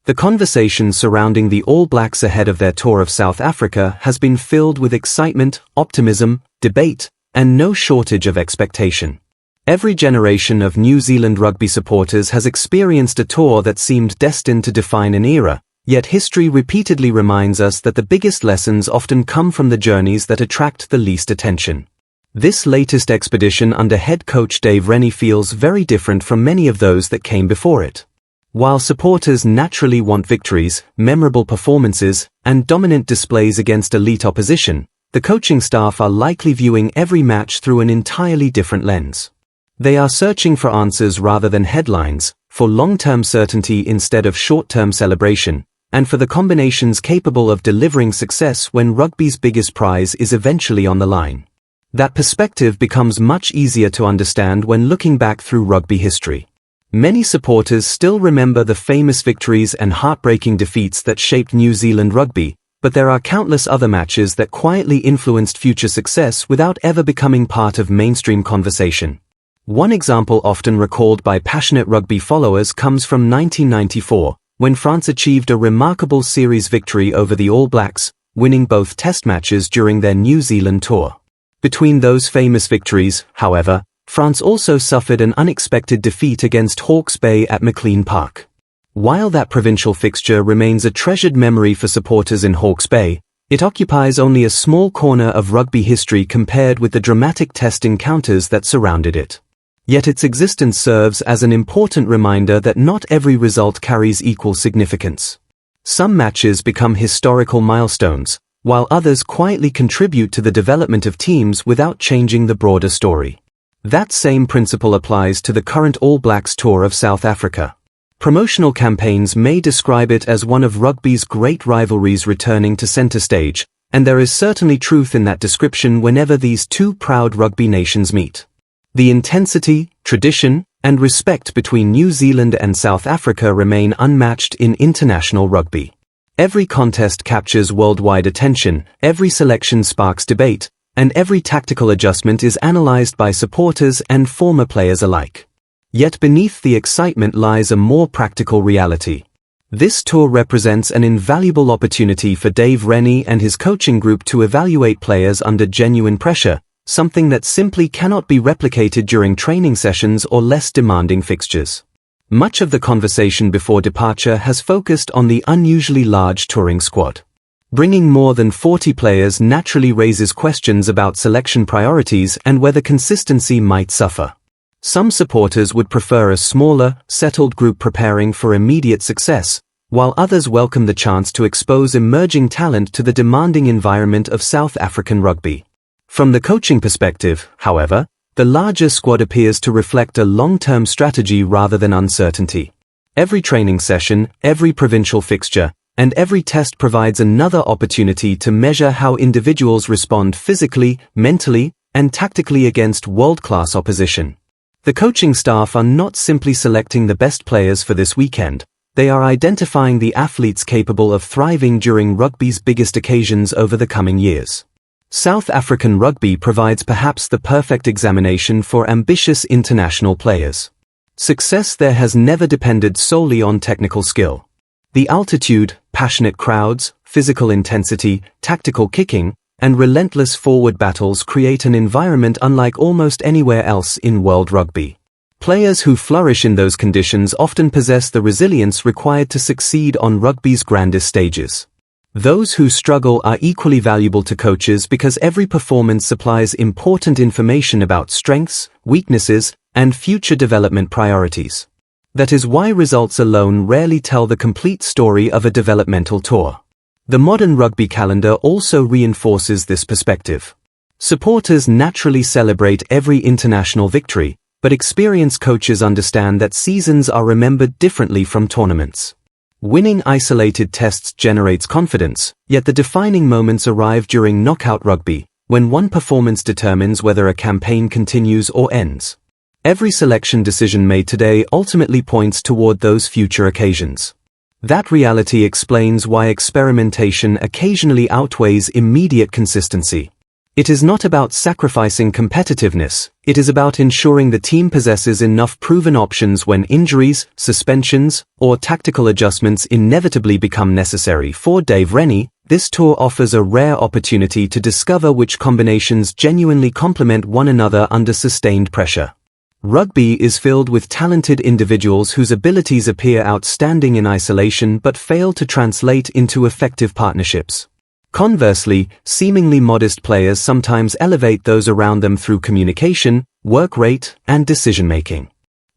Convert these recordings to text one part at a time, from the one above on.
The conversation surrounding the All Blacks ahead of their tour of South Africa has been filled with excitement, optimism, debate, and no shortage of expectation. Every generation of New Zealand rugby supporters has experienced a tour that seemed destined to define an era, yet history repeatedly reminds us that the biggest lessons often come from the journeys that attract the least attention. This latest expedition under head coach Dave Rennie feels very different from many of those that came before it. While supporters naturally want victories, memorable performances, and dominant displays against elite opposition, the coaching staff are likely viewing every match through an entirely different lens. They are searching for answers rather than headlines, for long-term certainty instead of short-term celebration, and for the combinations capable of delivering success when rugby's biggest prize is eventually on the line. That perspective becomes much easier to understand when looking back through rugby history. Many supporters still remember the famous victories and heartbreaking defeats that shaped New Zealand rugby, but there are countless other matches that quietly influenced future success without ever becoming part of mainstream conversation. One example often recalled by passionate rugby followers comes from 1994, when France achieved a remarkable series victory over the All Blacks, winning both test matches during their New Zealand tour. Between those famous victories, however, France also suffered an unexpected defeat against Hawke's Bay at McLean Park. While that provincial fixture remains a treasured memory for supporters in Hawke's Bay, it occupies only a small corner of rugby history compared with the dramatic test encounters that surrounded it. Yet its existence serves as an important reminder that not every result carries equal significance. Some matches become historical milestones, while others quietly contribute to the development of teams without changing the broader story. That same principle applies to the current All Blacks tour of South Africa. Promotional campaigns may describe it as one of rugby's great rivalries returning to center stage, and there is certainly truth in that description whenever these two proud rugby nations meet. The intensity, tradition, and respect between New Zealand and South Africa remain unmatched in international rugby. Every contest captures worldwide attention, every selection sparks debate, and every tactical adjustment is analyzed by supporters and former players alike. Yet beneath the excitement lies a more practical reality. This tour represents an invaluable opportunity for Dave Rennie and his coaching group to evaluate players under genuine pressure, something that simply cannot be replicated during training sessions or less demanding fixtures. Much of the conversation before departure has focused on the unusually large touring squad. Bringing more than 40 players naturally raises questions about selection priorities and whether consistency might suffer. Some supporters would prefer a smaller, settled group preparing for immediate success, while others welcome the chance to expose emerging talent to the demanding environment of South African rugby. From the coaching perspective, however, the larger squad appears to reflect a long-term strategy rather than uncertainty. Every training session, every provincial fixture, and every test provides another opportunity to measure how individuals respond physically, mentally, and tactically against world-class opposition. The coaching staff are not simply selecting the best players for this weekend, they are identifying the athletes capable of thriving during rugby's biggest occasions over the coming years. South African rugby provides perhaps the perfect examination for ambitious international players. Success there has never depended solely on technical skill. The altitude, passionate crowds, physical intensity, tactical kicking, and relentless forward battles create an environment unlike almost anywhere else in world rugby. Players who flourish in those conditions often possess the resilience required to succeed on rugby's grandest stages. Those who struggle are equally valuable to coaches because every performance supplies important information about strengths, weaknesses, and future development priorities. That is why results alone rarely tell the complete story of a developmental tour. The modern rugby calendar also reinforces this perspective. Supporters naturally celebrate every international victory, but experienced coaches understand that seasons are remembered differently from tournaments. Winning isolated tests generates confidence, yet the defining moments arrive during knockout rugby, when one performance determines whether a campaign continues or ends. Every selection decision made today ultimately points toward those future occasions. That reality explains why experimentation occasionally outweighs immediate consistency. It is not about sacrificing competitiveness, it is about ensuring the team possesses enough proven options when injuries, suspensions, or tactical adjustments inevitably become necessary. For Dave Rennie, this tour offers a rare opportunity to discover which combinations genuinely complement one another under sustained pressure. Rugby is filled with talented individuals whose abilities appear outstanding in isolation but fail to translate into effective partnerships. Conversely, seemingly modest players sometimes elevate those around them through communication, work rate, and decision-making.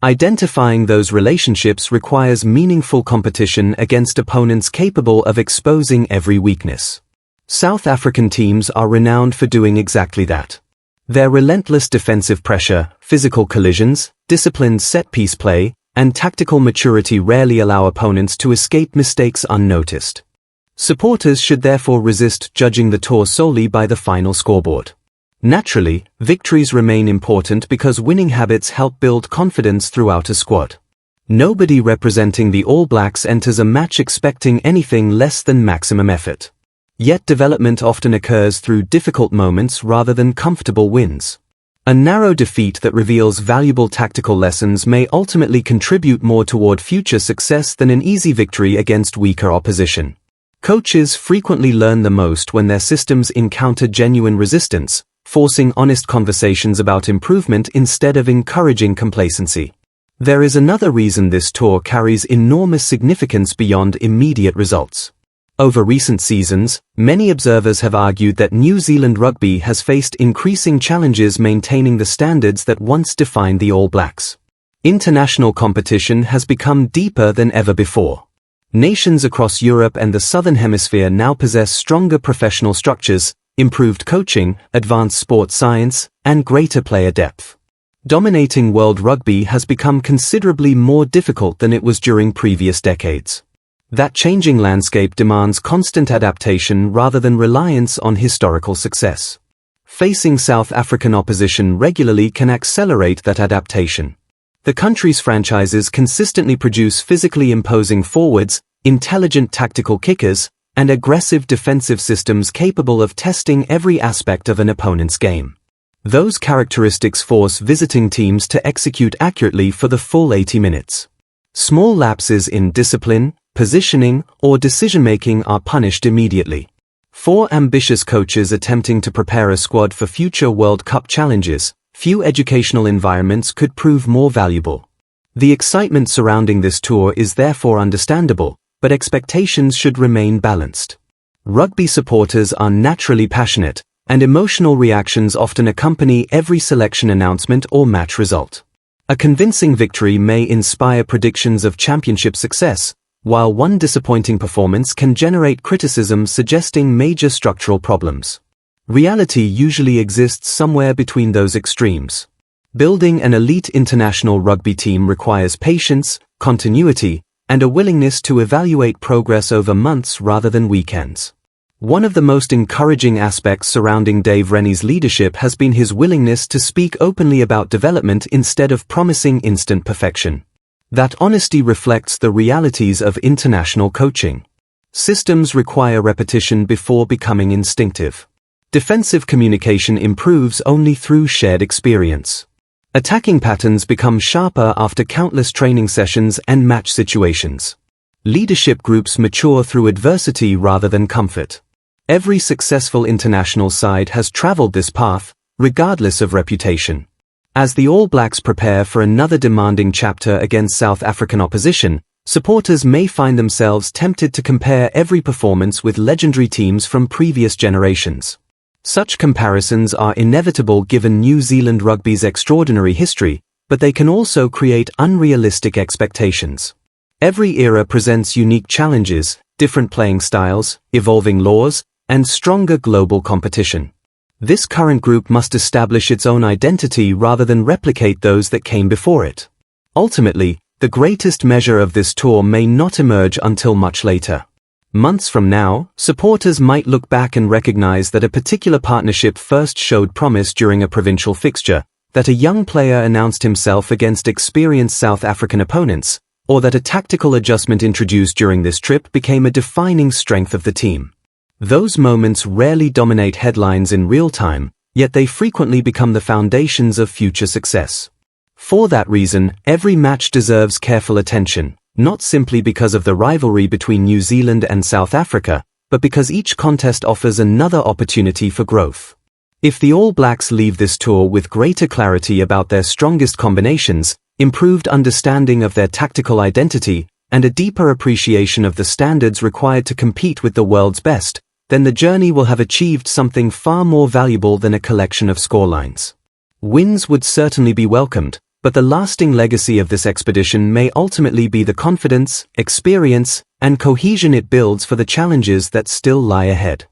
Identifying those relationships requires meaningful competition against opponents capable of exposing every weakness. South African teams are renowned for doing exactly that. Their relentless defensive pressure, physical collisions, disciplined set-piece play, and tactical maturity rarely allow opponents to escape mistakes unnoticed. Supporters should therefore resist judging the tour solely by the final scoreboard. Naturally, victories remain important because winning habits help build confidence throughout a squad. Nobody representing the All Blacks enters a match expecting anything less than maximum effort. Yet development often occurs through difficult moments rather than comfortable wins. A narrow defeat that reveals valuable tactical lessons may ultimately contribute more toward future success than an easy victory against weaker opposition. Coaches frequently learn the most when their systems encounter genuine resistance, forcing honest conversations about improvement instead of encouraging complacency. There is another reason this tour carries enormous significance beyond immediate results. Over recent seasons, many observers have argued that New Zealand rugby has faced increasing challenges maintaining the standards that once defined the All Blacks. International competition has become deeper than ever before. Nations across Europe and the Southern Hemisphere now possess stronger professional structures, improved coaching, advanced sports science, and greater player depth. Dominating world rugby has become considerably more difficult than it was during previous decades. That changing landscape demands constant adaptation rather than reliance on historical success. Facing South African opposition regularly can accelerate that adaptation. The country's franchises consistently produce physically imposing forwards, intelligent tactical kickers, and aggressive defensive systems capable of testing every aspect of an opponent's game. Those characteristics force visiting teams to execute accurately for the full 80 minutes. Small lapses in discipline, positioning, or decision-making are punished immediately. For ambitious coaches attempting to prepare a squad for future World Cup challenges, few educational environments could prove more valuable. The excitement surrounding this tour is therefore understandable, but expectations should remain balanced. Rugby supporters are naturally passionate, and emotional reactions often accompany every selection announcement or match result. A convincing victory may inspire predictions of championship success, while one disappointing performance can generate criticism suggesting major structural problems. Reality usually exists somewhere between those extremes. Building an elite international rugby team requires patience, continuity, and a willingness to evaluate progress over months rather than weekends. One of the most encouraging aspects surrounding Dave Rennie's leadership has been his willingness to speak openly about development instead of promising instant perfection. That honesty reflects the realities of international coaching. Systems require repetition before becoming instinctive. Defensive communication improves only through shared experience. Attacking patterns become sharper after countless training sessions and match situations. Leadership groups mature through adversity rather than comfort. Every successful international side has traveled this path, regardless of reputation. As the All Blacks prepare for another demanding chapter against South African opposition, supporters may find themselves tempted to compare every performance with legendary teams from previous generations. Such comparisons are inevitable given New Zealand rugby's extraordinary history, but they can also create unrealistic expectations. Every era presents unique challenges, different playing styles, evolving laws, and stronger global competition. This current group must establish its own identity rather than replicate those that came before it. Ultimately, the greatest measure of this tour may not emerge until much later. Months from now, supporters might look back and recognize that a particular partnership first showed promise during a provincial fixture, that a young player announced himself against experienced South African opponents, or that a tactical adjustment introduced during this trip became a defining strength of the team. Those moments rarely dominate headlines in real time, yet they frequently become the foundations of future success. For that reason, every match deserves careful attention, not simply because of the rivalry between New Zealand and South Africa, but because each contest offers another opportunity for growth. If the All Blacks leave this tour with greater clarity about their strongest combinations, improved understanding of their tactical identity, and a deeper appreciation of the standards required to compete with the world's best, then the journey will have achieved something far more valuable than a collection of scorelines. Wins would certainly be welcomed, but the lasting legacy of this expedition may ultimately be the confidence, experience, and cohesion it builds for the challenges that still lie ahead.